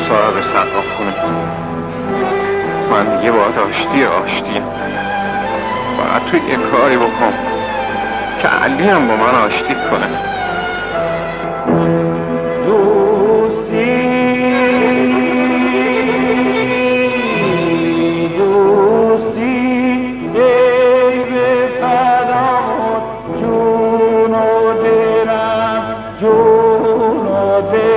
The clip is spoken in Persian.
صاحب سقا خونه. من دیگه باید آشتیم. باید توی یه کاری بکن که علی هم با من آشتی کنه. جون و دلم